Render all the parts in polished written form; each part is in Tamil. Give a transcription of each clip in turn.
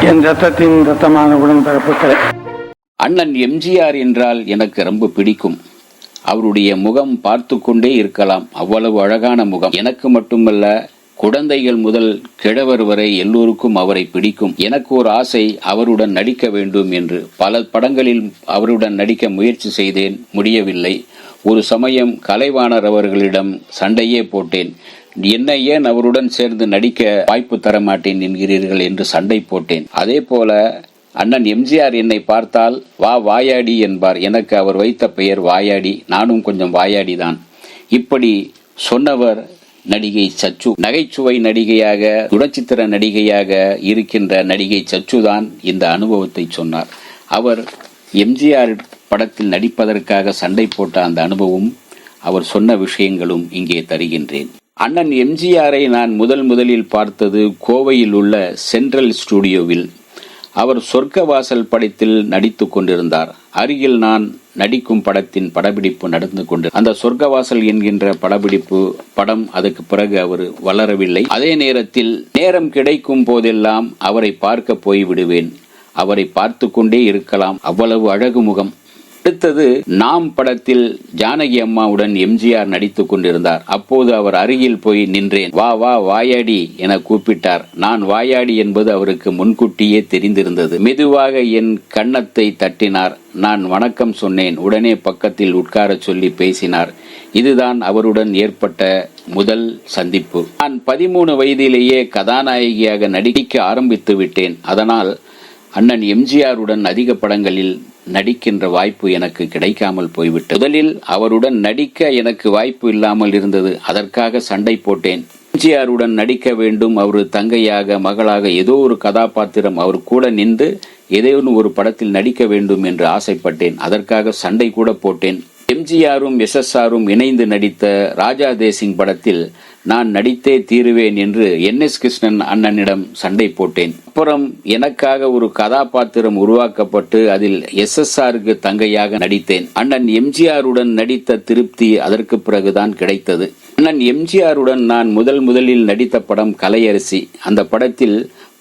என் ரத்தத்தின் ரத்தமான உடன்பிறப்புகளே, அண்ணன் எம்ஜிஆர் என்றால் எனக்கு ரொம்ப பிடிக்கும். அவருடைய முகம் பார்த்து கொண்டே இருக்கலாம். அவ்வளவு அழகான முகம். எனக்கு மட்டுமல்ல, குழந்தைகள் முதல் கிழவர் வரை எல்லோருக்கும் அவரை பிடிக்கும். எனக்கு ஒரு ஆசை, அவருடன் நடிக்க வேண்டும் என்று. பல படங்களில் அவருடன் நடிக்க முயற்சி செய்தேன், முடியவில்லை. ஒரு சமயம் கலைவாணர் அவர்களிடம் சண்டையே போட்டேன். என்னை ஏன் அவருடன் சேர்ந்து நடிக்க வாய்ப்பு தர மாட்டேன் என்கிறீர்கள் என்று சண்டை போட்டேன். அதே போல அண்ணன் எம்ஜிஆர் என்னை பார்த்தால் வா வாயாடி என்பார். எனக்கு அவர் வைத்த பெயர் வாயாடி. நானும் கொஞ்சம் வாயாடிதான். இப்படி சொன்னவர் நடிகை சச்சு. நகைச்சுவை நடிகையாக, குணச்சித்திர நடிகையாக இருக்கின்ற நடிகை சச்சுதான் இந்த அனுபவத்தை சொன்னார். அவர் எம்ஜிஆர் படத்தில் நடிப்பதற்காக சண்டை போட்ட அந்த அனுபவம், அவர் சொன்ன விஷயங்களும் இங்கே தருகின்றேன். அண்ணன் எம்ஜிஆரை நான் முதலில் பார்த்தது கோவையில் உள்ள சென்ட்ரல் ஸ்டுடியோவில். அவர் சொர்க்கவாசல் படத்தில் நடித்துக் கொண்டிருந்தார். அருகில் நான் நடிக்கும் படத்தின் படப்பிடிப்பு நடந்து கொண்டு, அந்த சொர்க்கவாசல் என்கின்ற படம் அதுக்கு பிறகு அவர் வளரவில்லை. அதே நேரத்தில் நேரம் கிடைக்கும் போதெல்லாம் அவரை பார்க்க போய் விடுவேன். அவரை பார்த்து கொண்டே இருக்கலாம், அவ்வளவு அழகு முகம். அடுத்தது நாம் படத்தில் ஜானகி அம்மாவுடன் எம்ஜிஆர் நடித்துக் கொண்டிருந்தார். அப்போது அவர் அருகில் போய் நின்றேன். வா வா வாயாடி என கூப்பிட்டார். நான் வாயாடி என்பது அவருக்கு முன்கூட்டியே தெரிந்திருந்தது. மெதுவாக என் கன்னத்தை தட்டினார். நான் வணக்கம் சொன்னேன். உடனே பக்கத்தில் உட்கார சொல்லி பேசினார். இதுதான் அவருடன் ஏற்பட்ட முதல் சந்திப்பு. நான் 13 வயதிலேயே கதாநாயகியாக நடிக்க ஆரம்பித்து விட்டேன். அதனால் அண்ணன் எம்ஜிஆருடன் அதிக படங்களில் நடிக்கின்ற வாய்ப்பு எனக்கு கிடைக்காமல் போய்விட்டது. முதலில் அவருடன் நடிக்க எனக்கு வாய்ப்பு இல்லாமல் இருந்தது. அதற்காக சண்டை போட்டேன். எம்ஜிஆருடன் நடிக்க வேண்டும், அவர் தங்கையாக, மகளாக, ஏதோ ஒரு கதாபாத்திரம் அவர் கூட நின்று ஏதேனும் ஒரு படத்தில் நடிக்க வேண்டும் என்று ஆசைப்பட்டேன். அதற்காக சண்டை கூட போட்டேன். எம்ஜிஆரும் எஸ்எஸ்ஆரும் இணைந்து நடித்த ராஜா தேசிங் படத்தில் நான் நடித்தே தீருவேன் என்று NS கிருஷ்ணன் அண்ணனிடம் சண்டை போட்டேன். அப்புறம் எனக்காக ஒரு கதாபாத்திரம் உருவாக்கப்பட்டு அதில் SSRக்கு தங்கையாக நடித்தேன். அண்ணன் எம்ஜிஆருடன் நடித்த திருப்தி அதற்கு பிறகுதான் கிடைத்தது. அண்ணன் எம்ஜிஆருடன் நான் முதலில் நடித்த படம் கலையரசி. அந்த படத்தில்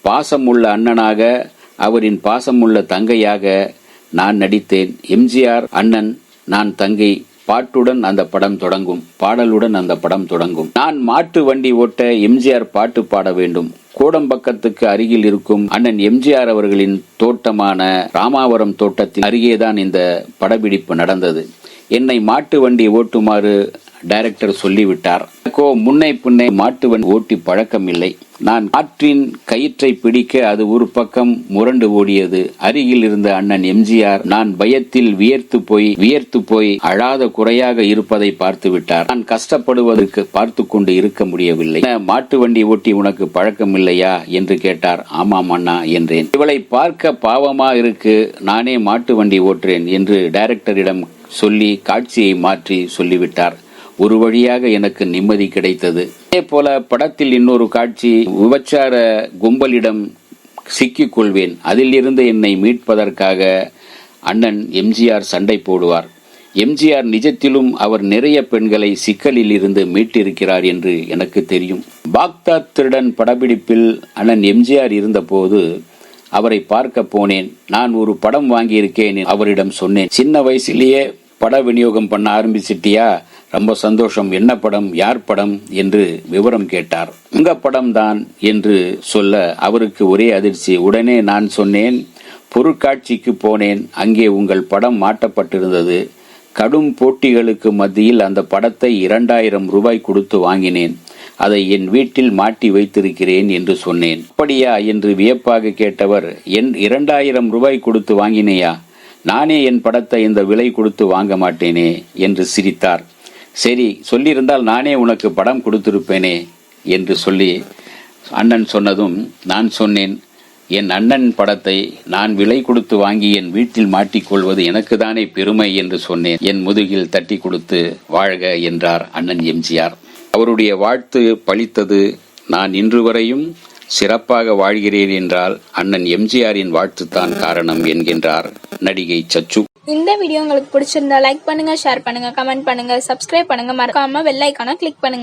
பாசமுள்ள அண்ணனாக, அவரின் பாசமுள்ள தங்கையாக நான் நடித்தேன். எம்ஜிஆர் அண்ணன், நான் தங்கை. பாட்டுடன் அந்த படம் தொடங்கும், பாடலுடன் அந்த படம் தொடங்கும். நான் மாட்டு வண்டி ஓட்ட எம்ஜிஆர் பாட்டு பாட வேண்டும். கோடம்பக்கத்துக்கு அருகில் இருக்கும் அண்ணன் எம்ஜிஆர் அவர்களின் தோட்டமான ராமாவரம் தோட்டத்தின் அருகேதான் இந்த படப்பிடிப்பு நடந்தது. என்னை மாட்டு வண்டி ஓட்டுமாறு டைரக்டர் சொல்லிவிட்டார். எனக்கோ முன்னை பின்னை மாட்டு வண்டி ஓட்டி பழக்கம் இல்லை. நான் காற்றின் கயிற்றை பிடிக்க அது ஒரு பக்கம் முரண்டு ஓடியது. அருகில் இருந்த அண்ணன் எம்ஜிஆர் நான் பயத்தில் வியர்த்து போய் அழாத குறையாக இருப்பதை பார்த்து விட்டார். நான் கஷ்டப்படுவதற்கு பார்த்து கொண்டு இருக்க முடியவில்லை. மாட்டு வண்டி ஓட்டி உனக்கு பழக்கம் இல்லையா என்று கேட்டார். ஆமாம் அண்ணா என்றேன். இவளை பார்க்க பாவமா இருக்கு, நானே மாட்டு வண்டி ஓட்டுறேன் என்று டைரக்டரிடம் சொல்லி காட்சியை மாற்றி சொல்லிவிட்டார். ஒரு வழியாக எனக்கு நிம்மதி கிடைத்தது. அதே போல படத்தில் இன்னொரு காட்சி, விபச்சார கும்பலிடம் சிக்கிக் கொள்வேன். அதில் இருந்து என்னை மீட்பதற்காக அண்ணன் எம்ஜிஆர் சண்டை போடுவார். எம்ஜிஆர் நிஜத்திலும் அவர் நிறைய பெண்களை சிக்கலில் இருந்து மீட்டிருக்கிறார் என்று எனக்கு தெரியும். பாக்தாத் திருடன் படப்பிடிப்பில் அண்ணன் எம்ஜிஆர் இருந்த போது அவரை பார்க்க போனேன். நான் ஒரு படம் வாங்கியிருக்கேன் அவரிடம் சொன்னேன். சின்ன வயசிலேயே பட விநியோகம் பண்ண ஆரம்பிச்சிட்டியா? ரொம்ப சந்தோஷம். என்ன படம், யார் படம் என்று விவரம் கேட்டார். உங்க படம் தான் என்று சொல்ல அவருக்கு ஒரே அதிர்ச்சி. உடனே நான் சொன்னேன், பொருட்காட்சிக்கு போனேன். அங்கே உங்கள் படம் மாட்டப்பட்டிருந்தது. கடும் போட்டிகளுக்கு மத்தியில் அந்த படத்தை 2000 ரூபாய் கொடுத்து வாங்கினேன். அதை என் வீட்டில் மாட்டி வைத்திருக்கிறேன் என்று சொன்னேன். அப்படியா என்று வியப்பாக கேட்டவர், 2000 ரூபாய் கொடுத்து வாங்கினேயா? நானே என் படத்தை இந்த விலை கொடுத்து வாங்க மாட்டேனே என்று சிரித்தார். சரி, சொல்லியிருந்தால் நானே உனக்கு படம் கொடுத்திருப்பேனே என்று சொல்லி அண்ணன் சொன்னதும் நான் சொன்னேன், என் அண்ணன் படத்தை நான் விலை கொடுத்து வாங்கி என் வீட்டில் மாட்டிக்கொள்வது எனக்கு தானே பெருமை என்று சொன்னேன். என் முதுகில் தட்டி கொடுத்து வாழ்க என்றார் அண்ணன் எம்ஜிஆர். அவருடைய வாழ்த்து பலித்தது. நான் இன்று வரையும் சிறப்பாக வாழ்கிறேன் என்றால் அண்ணன் எம்ஜிஆரின் வாழ்த்துத்தான் காரணம் என்கின்றார் நடிகை சச்சு. இந்த வீடியோ உங்களுக்கு பிடிச்சிருந்தா லைக் பண்ணுங்க, ஷேர் பண்ணுங்க, கமெண்ட் பண்ணுங்க, சப்ஸ்கிரைப் பண்ணுங்க, மறக்காம பெல் ஐகானை கிளிக் பண்ணுங்க.